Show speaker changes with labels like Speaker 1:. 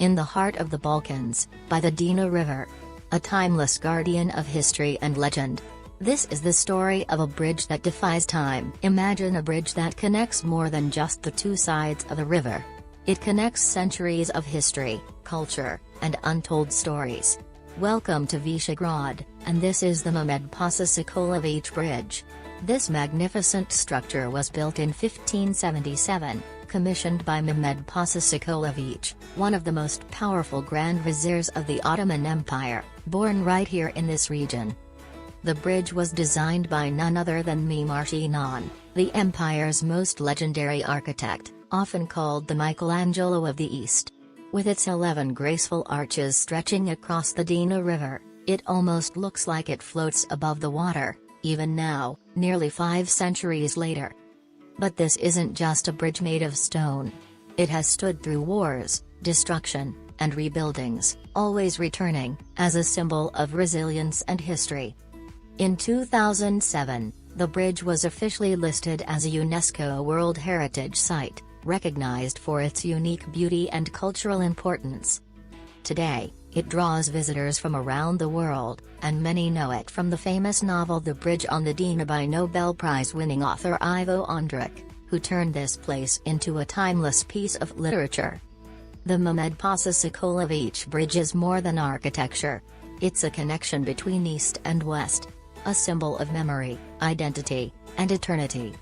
Speaker 1: in the heart of the Balkans, by the Drina River. A timeless guardian of history and legend. This is the story of a bridge that defies time. Imagine a bridge that connects more than just the two sides of the river. It connects centuries of history, culture, and untold stories. Welcome to Višegrad, and this is the Mehmed Pasha Sokolović Bridge. This magnificent structure was built in 1577, commissioned by Mehmed Pasha Sokolović, one of the most powerful Grand Viziers of the Ottoman Empire, born right here in this region. The bridge was designed by none other than Mimar Sinan, the empire's most legendary architect, often called the Michelangelo of the East. With its 11 graceful arches stretching across the Drina River, it almost looks like it floats above the water, even now, nearly 5 centuries later. But this isn't just a bridge made of stone. It has stood through wars, destruction, and rebuildings, always returning, as a symbol of resilience and history. In 2007, the bridge was officially listed as a UNESCO World Heritage Site, recognized for its unique beauty and cultural importance. Today, it draws visitors from around the world, and many know it from the famous novel The Bridge on the Drina by Nobel Prize-winning author Ivo Andrić, who turned this place into a timeless piece of literature. The Mehmed Pasha Sokolović Bridge is more than architecture. It's a connection between East and West. A symbol of memory, identity, and eternity.